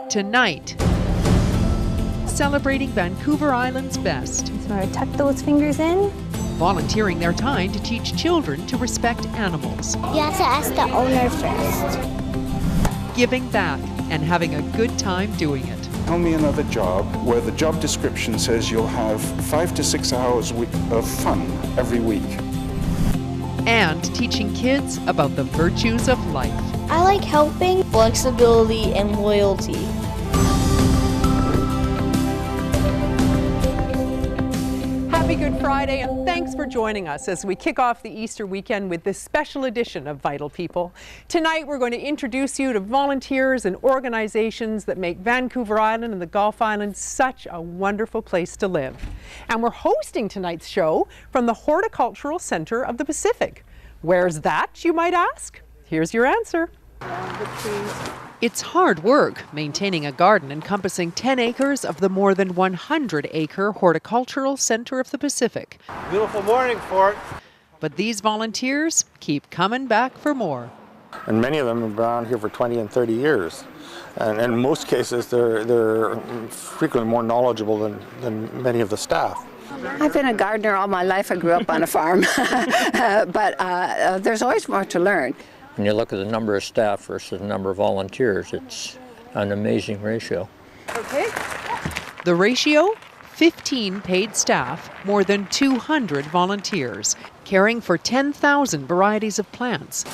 Tonight, celebrating Vancouver Island's best. So I tuck those fingers in. Volunteering their time to teach children to respect animals. You have to ask the owner first. Giving back and having a good time doing it. Tell me another job where the job description says you'll have 5 to 6 hours of fun every week. And teaching kids about the virtues of life. I like helping, flexibility, and loyalty. Happy Good Friday, and thanks for joining us as we kick off the Easter weekend with this special edition of Vital People. Tonight, we're going to introduce you to volunteers and organizations that make Vancouver Island and the Gulf Islands such a wonderful place to live. And we're hosting tonight's show from the Horticultural Center of the Pacific. Where's that, you might ask? Here's your answer. It's hard work maintaining a garden encompassing 10 acres of the more than 100-acre Horticultural Center of the Pacific. Beautiful morning, Fort. But these volunteers keep coming back for more. And many of them have been around here for 20 and 30 years. And in most cases, they're frequently more knowledgeable than many of the staff. I've been a gardener all my life. I grew up on a farm. but there's always more to learn. When you look at the number of staff versus the number of volunteers, it's an amazing ratio. Okay. The ratio? 15 paid staff, more than 200 volunteers, caring for 10,000 varieties of plants,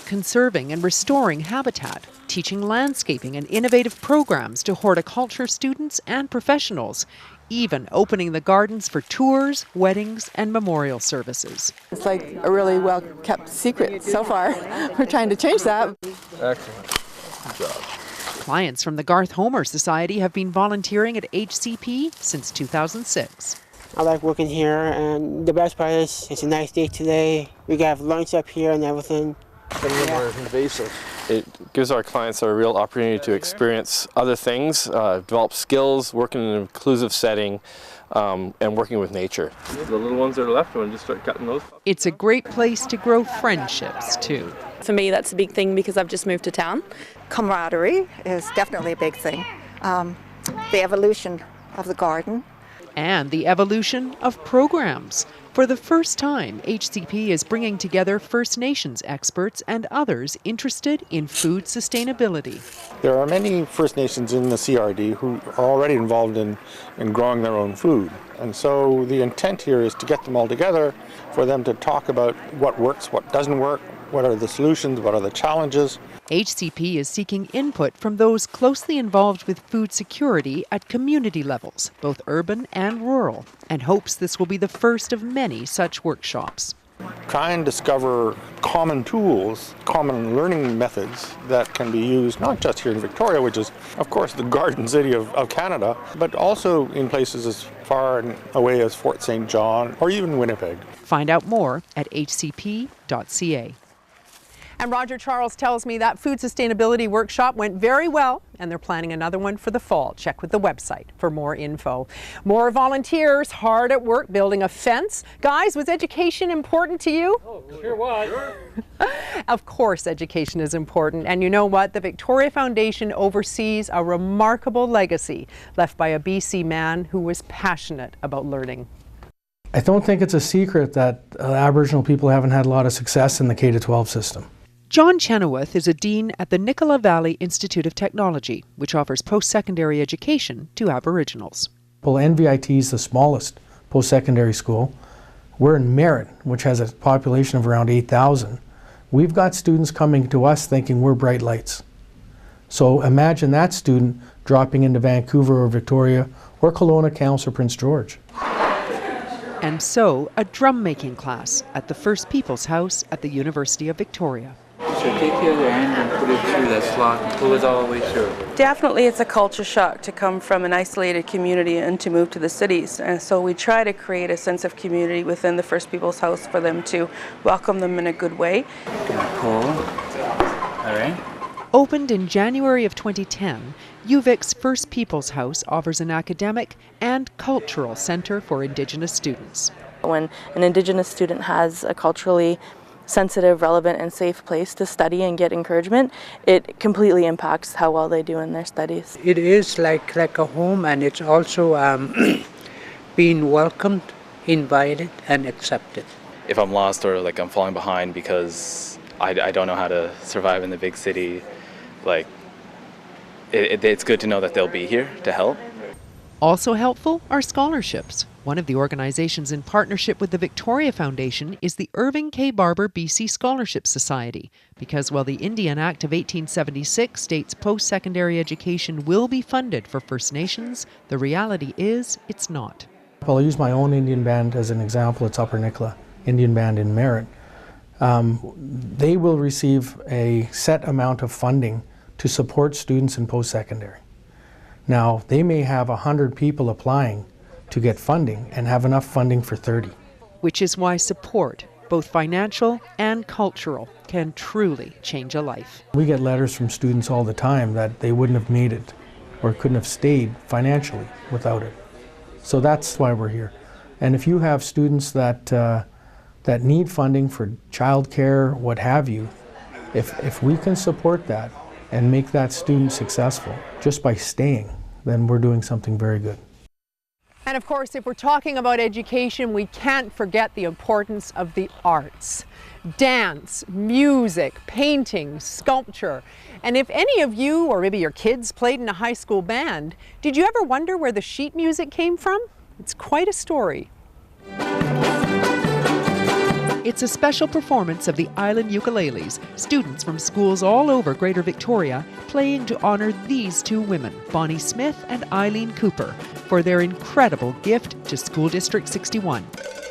conserving and restoring habitat, teaching landscaping and innovative programs to horticulture students and professionals, even opening the gardens for tours, weddings, and memorial services. It's like a really well-kept secret so far. We're trying to change that. Excellent. Good job. Clients from the Garth Homer Society have been volunteering at HCP since 2006. I like working here, and the best part is it's a nice day today. We have lunch up here and everything. More invasive. It gives our clients a real opportunity to experience other things, develop skills, work in an inclusive setting, and working with nature. The little ones that are left, you want to just start cutting those? It's a great place to grow friendships, too. For me, that's a big thing because I've just moved to town. Camaraderie is definitely a big thing. The evolution of the garden. And the evolution of programs. For the first time, HCP is bringing together First Nations experts and others interested in food sustainability. There are many First Nations in the CRD who are already involved in growing their own food. And so the intent here is to get them all together for them to talk about what works, what doesn't work, what are the solutions, what are the challenges. HCP is seeking input from those closely involved with food security at community levels, both urban and rural, and hopes this will be the first of many such workshops. Try and discover common tools, common learning methods that can be used not just here in Victoria, which is, of course, the Garden City of Canada, but also in places as far away as Fort St. John or even Winnipeg. Find out more at hcp.ca. And Roger Charles tells me that food sustainability workshop went very well, and they're planning another one for the fall. Check with the website for more info. More volunteers hard at work building a fence. Guys, was education important to you? Oh, sure was. Of course education is important, and you know what? The Victoria Foundation oversees a remarkable legacy left by a BC man who was passionate about learning. I don't think it's a secret that Aboriginal people haven't had a lot of success in the K-12 system. John Chenoweth is a dean at the Nicola Valley Institute of Technology, which offers post-secondary education to Aboriginals. Well, NVIT is the smallest post-secondary school. We're in Merritt, which has a population of around 8,000. We've got students coming to us thinking we're bright lights. So imagine that student dropping into Vancouver or Victoria or Kelowna, Kamloops or Prince George. And so, a drum-making class at the First People's House at the University of Victoria. So take the other end and put it through that slot and pull it all the way through. Definitely it's a culture shock to come from an isolated community and to move to the cities. And so we try to create a sense of community within the First People's House for them to welcome them in a good way. Pull. All right. Opened in January of 2010, UVic's First People's House offers an academic and cultural centre for Indigenous students. When an Indigenous student has a culturally sensitive, relevant, and safe place to study and get encouragement, it completely impacts how well they do in their studies. It is like a home, and it's also being welcomed, invited, and accepted. If I'm lost or like I'm falling behind because I don't know how to survive in the big city, like it's good to know that they'll be here to help. Also helpful are scholarships. One of the organizations in partnership with the Victoria Foundation is the Irving K. Barber BC Scholarship Society, because while the Indian Act of 1876 states post-secondary education will be funded for First Nations, the reality is it's not. I'll use my own Indian band as an example. It's Upper Nicola Indian Band in Merritt. They will receive a set amount of funding to support students in post-secondary. Now, they may have 100 people applying to get funding and have enough funding for 30. Which is why support, both financial and cultural, can truly change a life. We get letters from students all the time that they wouldn't have made it or couldn't have stayed financially without it. So that's why we're here. And if you have students that need funding for childcare, what have you, if we can support that and make that student successful just by staying, then we're doing something very good. And of course, if we're talking about education, we can't forget the importance of the arts. Dance, music, painting, sculpture. And if any of you, or maybe your kids, played in a high school band, did you ever wonder where the sheet music came from? It's quite a story. It's a special performance of the Island Ukuleles, students from schools all over Greater Victoria playing to honour these two women, Bonnie Smith and Eileen Cooper, for their incredible gift to School District 61.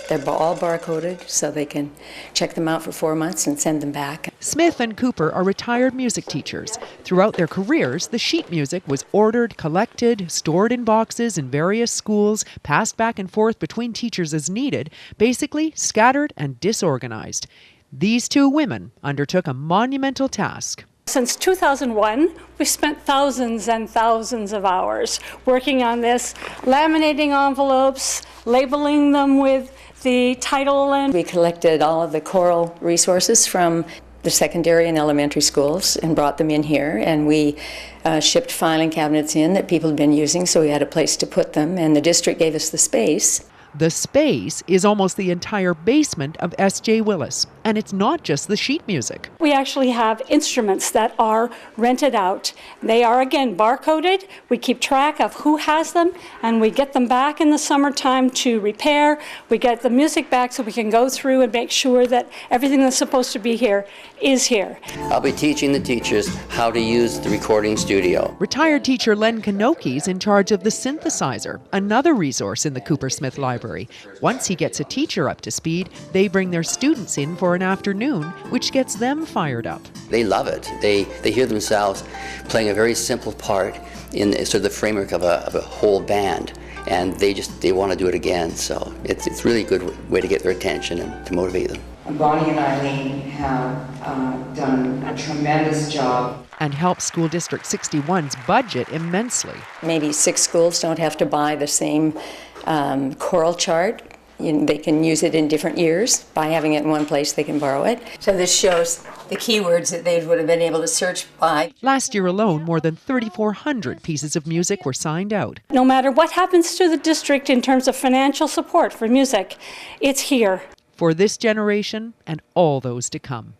They're all barcoded, so they can check them out for 4 months and send them back. Smith and Cooper are retired music teachers. Throughout their careers, the sheet music was ordered, collected, stored in boxes in various schools, passed back and forth between teachers as needed, basically scattered and disorganized. These two women undertook a monumental task. Since 2001, we've spent thousands and thousands of hours working on this, laminating envelopes, labeling them with the title. And we collected all of the choral resources from the secondary and elementary schools and brought them in here, and we shipped filing cabinets in that people had been using, so we had a place to put them, and the district gave us the space. The space is almost the entire basement of S.J. Willis, and it's not just the sheet music. We actually have instruments that are rented out. They are, again, barcoded. We keep track of who has them, and we get them back in the summertime to repair. We get the music back so we can go through and make sure that everything that's supposed to be here is here. I'll be teaching the teachers how to use the recording studio. Retired teacher Len Kanoki is in charge of the synthesizer, another resource in the Cooper Smith Library. Once he gets a teacher up to speed, they bring their students in for an afternoon, which gets them fired up. They love it. They hear themselves playing a very simple part in sort of the framework of a whole band, and they want to do it again. So it's really a good way to get their attention and to motivate them. Bonnie and Eileen have done a tremendous job and help School District 61's budget immensely. Maybe 6 schools don't have to buy the same choral chart. They can use it in different years. By having it in one place, they can borrow it. So this shows the keywords that they would have been able to search by. Last year alone, more than 3,400 pieces of music were signed out. No matter what happens to the district in terms of financial support for music, it's here. For this generation and all those to come.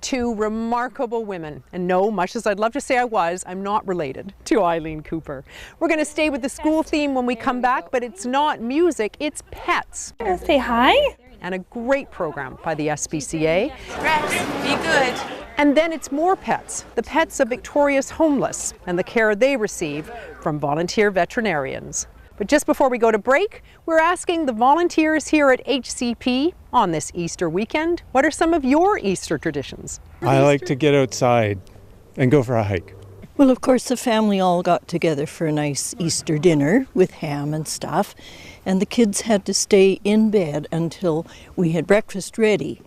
Two remarkable women. And no, much as I'd love to say I was, I'm not related to Eileen Cooper. We're going to stay with the school theme when we come back, but it's not music, it's pets. Say hi. And a great program by the SPCA. Rex, be good. And then it's more pets, the pets of Victoria's homeless and the care they receive from volunteer veterinarians. But just before we go to break, we're asking the volunteers here at HCP on this Easter weekend, what are some of your Easter traditions? I like to get outside and go for a hike. Well, of course, the family all got together for a nice Easter dinner with ham and stuff, and the kids had to stay in bed until we had breakfast ready,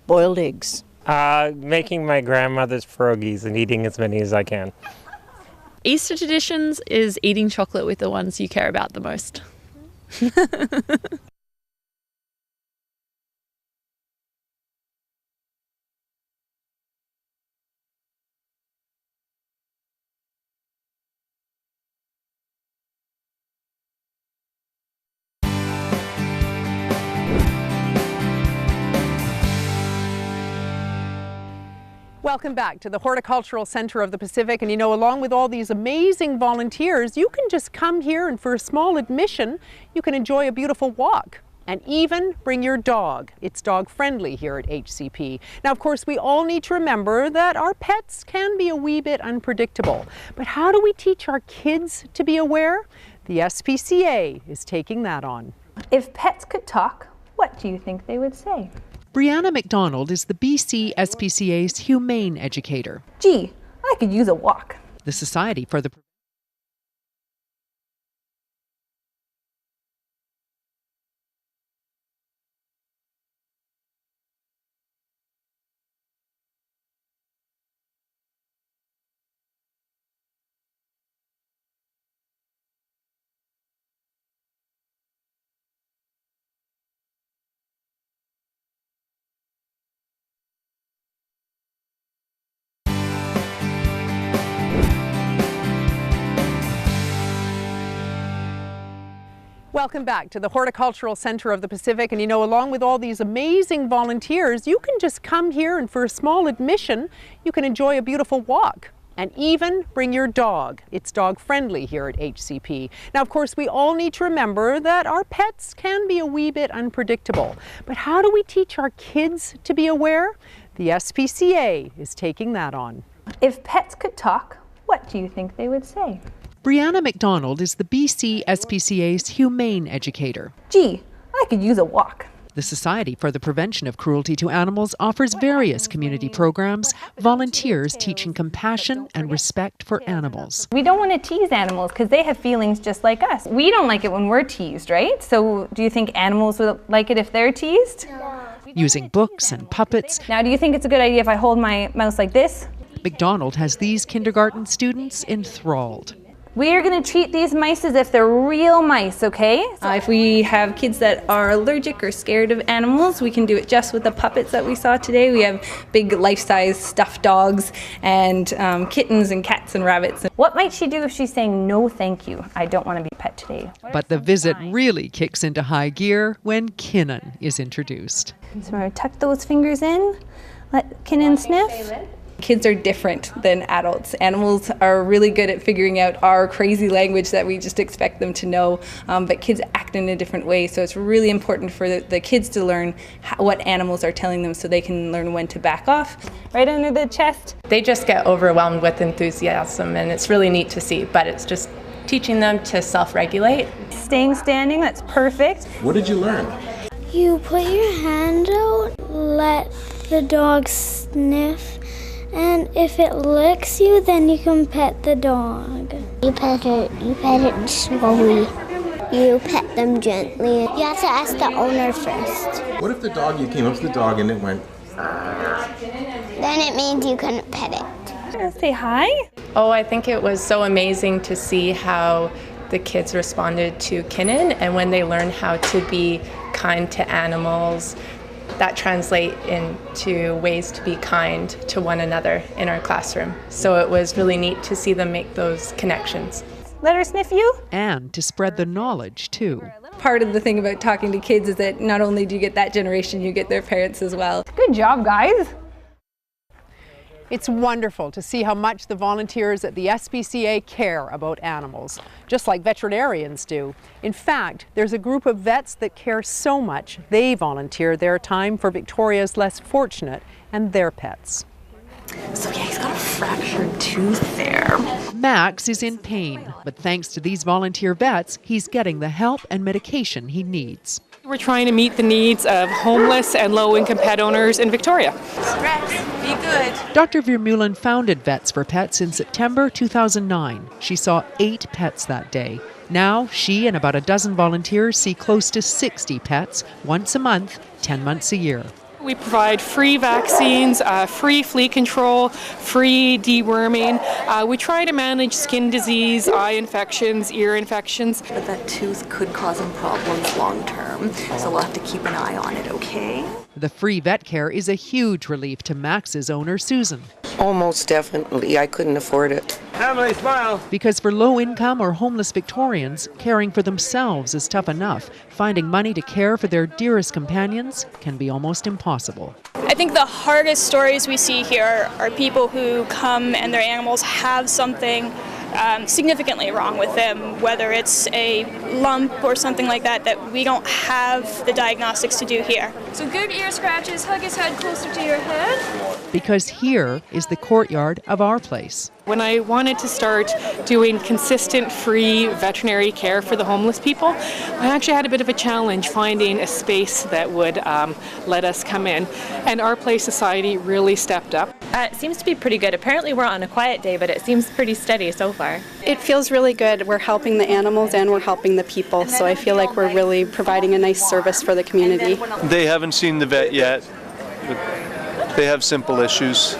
boiled eggs. Making my grandmother's pierogies and eating as many as I can. Easter traditions is eating chocolate with the ones you care about the most. Welcome back to the Horticultural Center of the Pacific. And you know, along with all these amazing volunteers, you can just come here and for a small admission, you can enjoy a beautiful walk. And even bring your dog. It's dog friendly here at HCP. Now, of course, we all need to remember that our pets can be a wee bit unpredictable. But how do we teach our kids to be aware? The SPCA is taking that on. If pets could talk, what do you think they would say? Brianna McDonald is the BC SPCA's humane educator. Gee, I could use a walk. The Society for the Welcome back to the Horticultural Center of the Pacific. And you know, along with all these amazing volunteers, you can just come here and for a small admission, you can enjoy a beautiful walk. And even bring your dog. It's dog friendly here at HCP. Now, of course, we all need to remember that our pets can be a wee bit unpredictable. But how do we teach our kids to be aware? The SPCA is taking that on. If pets could talk, what do you think they would say? Brianna McDonald is the BC SPCA's humane educator. Gee, I could use a walk. The Society for the Prevention of Cruelty to Animals offers various community programs, volunteers teaching compassion and respect for animals. We don't want to tease animals because they have feelings just like us. We don't like it when we're teased, right? So do you think animals would like it if they're teased? No. Using books and puppets. Now, do you think it's a good idea if I hold my mouse like this? McDonald has these kindergarten students enthralled. We are going to treat these mice as if they're real mice, okay? If we have kids that are allergic or scared of animals, we can do it just with the puppets that we saw today. We have big life-size stuffed dogs and kittens and cats and rabbits. What might she do if she's saying, no thank you, I don't want to be a pet today? But the visit really kicks into high gear when Kinnan is introduced. So we're going to tuck those fingers in, let Kinnan sniff. Kids are different than adults. Animals are really good at figuring out our crazy language that we just expect them to know, but kids act in a different way, so it's really important for the kids to learn what animals are telling them so they can learn when to back off. Right under the chest. They just get overwhelmed with enthusiasm, and it's really neat to see, but it's just teaching them to self-regulate. Staying standing, that's perfect. What did you learn? You put your hand out, let the dog sniff, and if it licks you, then you can pet the dog. You pet it slowly. You pet them gently. You have to ask the owner first. What if you came up to the dog and it went? Then it means you couldn't pet it. Say hi. Oh, I think it was so amazing to see how the kids responded to Kinnan, and when they learned how to be kind to animals, that translate into ways to be kind to one another in our classroom. So it was really neat to see them make those connections. Let her sniff you. And to spread the knowledge, too. Part of the thing about talking to kids is that not only do you get that generation, you get their parents as well. Good job, guys. It's wonderful to see how much the volunteers at the SPCA care about animals, just like veterinarians do. In fact, there's a group of vets that care so much, they volunteer their time for Victoria's less fortunate and their pets. So yeah, he's got a fractured tooth there. Max is in pain, but thanks to these volunteer vets, he's getting the help and medication he needs. We're trying to meet the needs of homeless and low-income pet owners in Victoria. Rex, be good. Dr. Vermeulen founded Vets for Pets in September 2009. She saw 8 pets that day. Now, she and about a dozen volunteers see close to 60 pets once a month, 10 months a year. We provide free vaccines, free flea control, free deworming. We try to manage skin disease, eye infections, ear infections. But that tooth could cause him problems long term, so we'll have to keep an eye on it, okay? The free vet care is a huge relief to Max's owner, Susan. Almost definitely. I couldn't afford it. Emily, smile. Because for low-income or homeless Victorians, caring for themselves is tough enough. Finding money to care for their dearest companions can be almost impossible. I think the hardest stories we see here are people who come and their animals have something significantly wrong with them, whether it's a lump or something like that, that we don't have the diagnostics to do here. So good ear scratches, hug his head closer to your head. Because here is the courtyard of our place. When I wanted to start doing consistent free veterinary care for the homeless people, I actually had a bit of a challenge finding a space that would let us come in. And Our Place Society really stepped up. It seems to be pretty good. Apparently we're on a quiet day, but it seems pretty steady so far. It feels really good. We're helping the animals and we're helping the people, so I feel like we're really providing a nice service for the community. They haven't seen the vet yet. They have simple issues.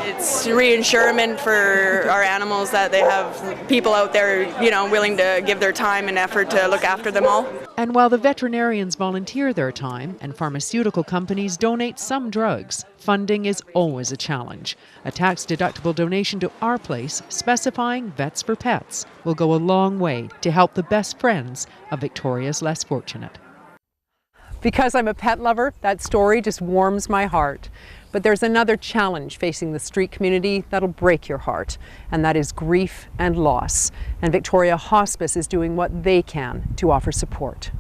It's reassurance for our animals that they have people out there, willing to give their time and effort to look after them all. And while the veterinarians volunteer their time and pharmaceutical companies donate some drugs, funding is always a challenge. A tax-deductible donation to Our Place, specifying Vets for Pets, will go a long way to help the best friends of Victoria's less fortunate. Because I'm a pet lover, that story just warms my heart. But there's another challenge facing the street community that'll break your heart, and that is grief and loss. And Victoria Hospice is doing what they can to offer support.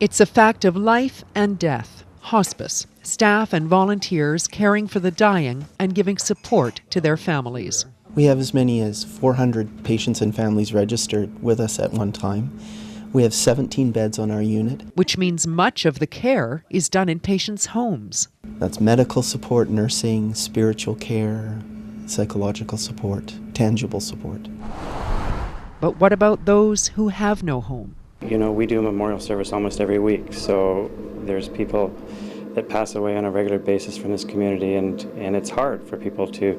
It's a fact of life and death. Hospice, staff and volunteers caring for the dying and giving support to their families. We have as many as 400 patients and families registered with us at one time. We have 17 beds on our unit. Which means much of the care is done in patients' homes. That's medical support, nursing, spiritual care, psychological support, tangible support. But what about those who have no home? We do a memorial service almost every week, so there's people that pass away on a regular basis from this community, and it's hard for people to,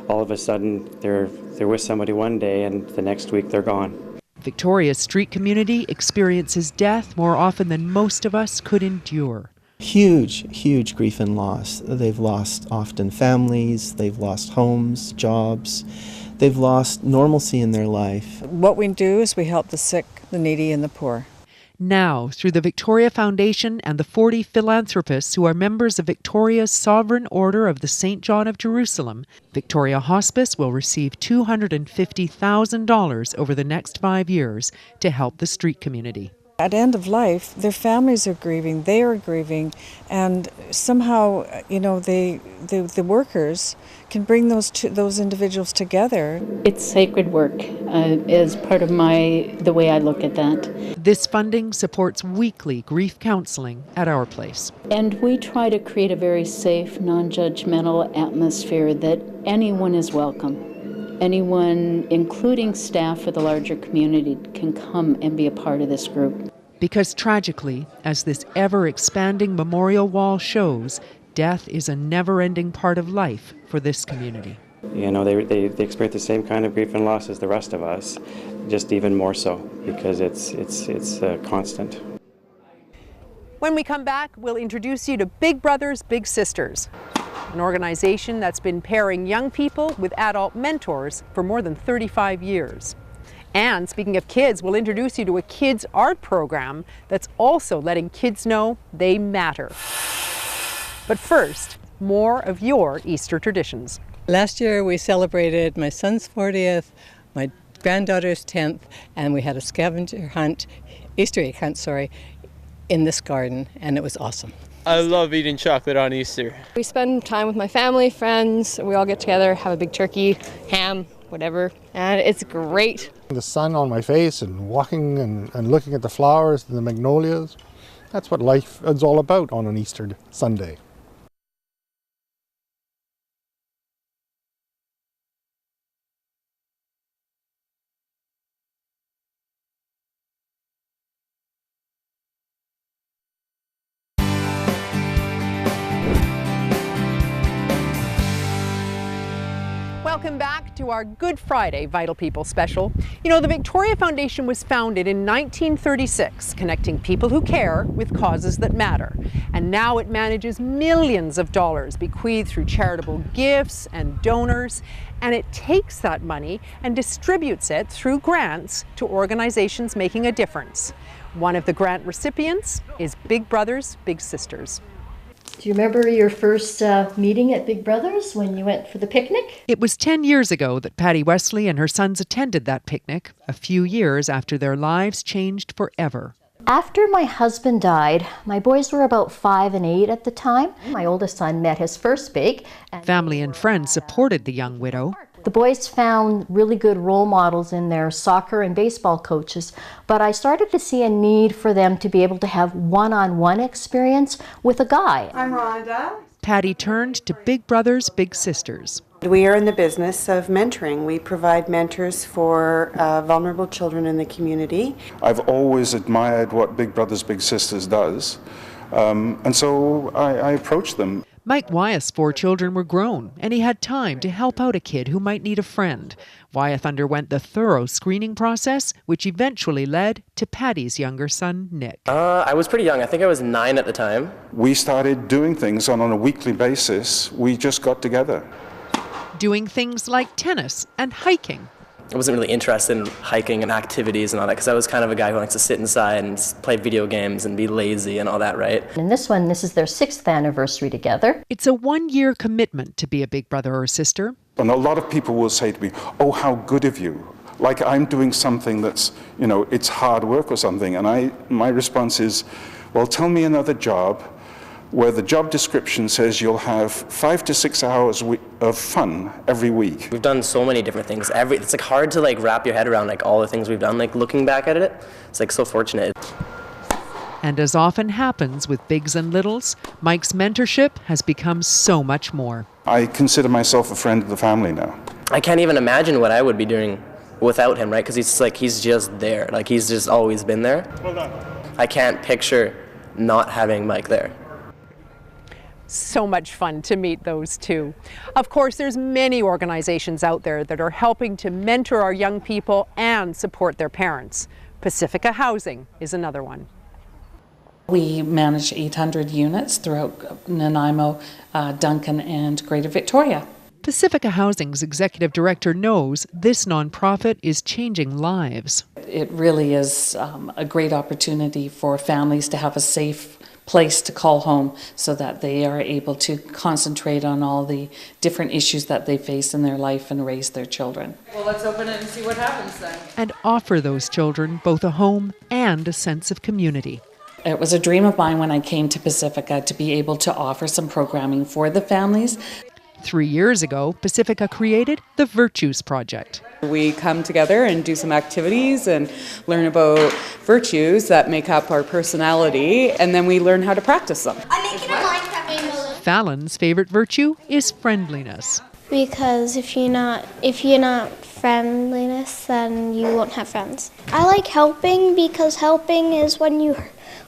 all of a sudden, they're with somebody one day and the next week they're gone. Victoria's street community experiences death more often than most of us could endure. Huge grief and loss. They've lost often families, they've lost homes, jobs, they've lost normalcy in their life. What we do is we help the sick, the needy, and the poor. Now, through the Victoria Foundation and the 40 philanthropists who are members of Victoria's Sovereign Order of the St. John of Jerusalem, Victoria Hospice will receive $250,000 over the next 5 years to help the street community. At end of life, their families are grieving, they are grieving, and somehow, the workers can bring those individuals together. It's sacred work is part of the way I look at that. This funding supports weekly grief counseling at Our Place. And we try to create a very safe, non-judgmental atmosphere that anyone is welcome. Anyone, including staff for the larger community, can come and be a part of this group. Because tragically, as this ever-expanding memorial wall shows, death is a never-ending part of life for this community. They experience the same kind of grief and loss as the rest of us, just even more so, because it's constant. When we come back, we'll introduce you to Big Brothers, Big Sisters, an organization that's been pairing young people with adult mentors for more than 35 years. And speaking of kids, we'll introduce you to a kids' art program that's also letting kids know they matter. But first, more of your Easter traditions. Last year we celebrated my son's 40th, my granddaughter's 10th, and we had a scavenger hunt, Easter egg hunt, in this garden, and it was awesome. I love eating chocolate on Easter. We spend time with my family, friends, we all get together, have a big turkey, ham, whatever, and it's great. The sun on my face and walking and looking at the flowers and the magnolias, that's what life is all about on an Easter Sunday. Welcome back to our Good Friday Vital People special. You know, the Victoria Foundation was founded in 1936, connecting people who care with causes that matter. And now it manages millions of dollars bequeathed through charitable gifts and donors. And it takes that money and distributes it through grants to organizations making a difference. One of the grant recipients is Big Brothers Big Sisters. Do you remember your first meeting at Big Brothers when you went for the picnic? It was 10 years ago that Patty Wesley and her sons attended that picnic, a few years after their lives changed forever. After my husband died, my boys were about 5 and 8 at the time. My oldest son met his first big. Family and friends supported the young widow. The boys found really good role models in their soccer and baseball coaches, but I started to see a need for them to be able to have one-on-one experience with a guy. I'm Rhonda. Patty turned to Big Brothers Big Sisters. We are in the business of mentoring. We provide mentors for vulnerable children in the community. I've always admired what Big Brothers Big Sisters does, and so I approached them. Mike Wyeth's 4 children were grown, and he had time to help out a kid who might need a friend. Wyeth underwent the thorough screening process, which eventually led to Patty's younger son, Nick. I was pretty young. I think I was 9 at the time. We started doing things on a weekly basis. We just got together. Doing things like tennis and hiking. I wasn't really interested in hiking and activities and all that because I was kind of a guy who likes to sit inside and play video games and be lazy and all that, right? And this is their 6th anniversary together. It's a 1-year commitment to be a big brother or sister. And a lot of people will say to me, oh, how good of you. Like I'm doing something that's, you know, it's hard work or something. And my response is, well, tell me another job where the job description says you'll have 5 to 6 hours of fun every week. We've done so many different things. It's like hard to like wrap your head around like all the things we've done. Like looking back at it, it's like so fortunate. And as often happens with bigs and littles, Mike's mentorship has become so much more. I consider myself a friend of the family now. I can't even imagine what I would be doing without him, right? Because he's just there. Like he's just always been there. Well done. I can't picture not having Mike there. So much fun to meet those two. Of course, there's many organizations out there that are helping to mentor our young people and support their parents. Pacifica Housing is another one. We manage 800 units throughout Nanaimo, Duncan, and Greater Victoria. Pacifica Housing's executive director knows this nonprofit is changing lives. It really is a great opportunity for families to have a safe place to call home so that they are able to concentrate on all the different issues that they face in their life and raise their children. Well, let's open it and see what happens then. And offer those children both a home and a sense of community. It was a dream of mine when I came to Pacifica to be able to offer some programming for the families. 3 years ago, Pacifica created the Virtues Project. We come together and do some activities and learn about virtues that make up our personality, and then we learn how to practice them. I'm making a Minecraft game. Fallon's favorite virtue is friendliness. Because if you're not friendliness, then you won't have friends. I like helping because helping is when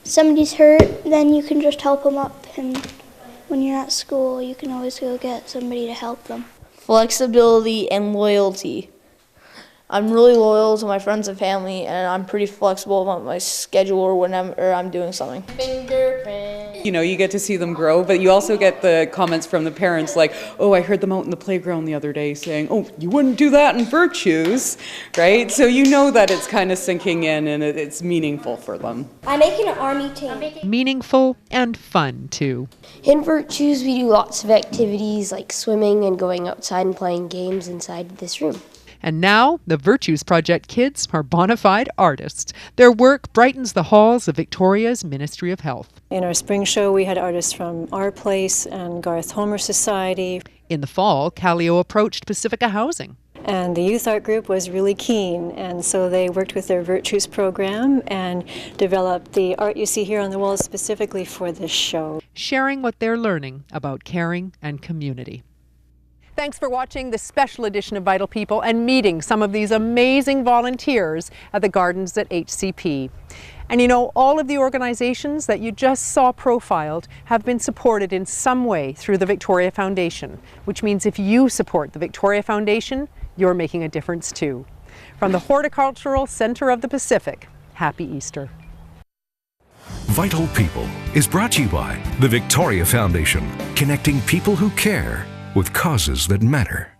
somebody's hurt, then you can just help them up, and when you're at school, you can always go get somebody to help them. Flexibility and loyalty. I'm really loyal to my friends and family, and I'm pretty flexible about my schedule or whenever I'm doing something. You know, you get to see them grow, but you also get the comments from the parents like, oh, I heard them out in the playground the other day saying, oh, you wouldn't do that in Virtues, right? So you know that it's kind of sinking in and it's meaningful for them. I'm making an army team. Meaningful and fun, too. In Virtues, we do lots of activities like swimming and going outside and playing games inside this room. And now, the Virtues Project kids are bona fide artists. Their work brightens the halls of Victoria's Ministry of Health. In our spring show, we had artists from Our Place and Garth Homer Society. In the fall, Callio approached Pacifica Housing. And the youth art group was really keen, and so they worked with their Virtues program and developed the art you see here on the walls specifically for this show. Sharing what they're learning about caring and community. Thanks for watching this special edition of Vital People and meeting some of these amazing volunteers at the gardens at HCP. And you know, all of the organizations that you just saw profiled have been supported in some way through the Victoria Foundation, which means if you support the Victoria Foundation, you're making a difference too. From the Horticultural Center of the Pacific, happy Easter. Vital People is brought to you by the Victoria Foundation, connecting people who care with causes that matter.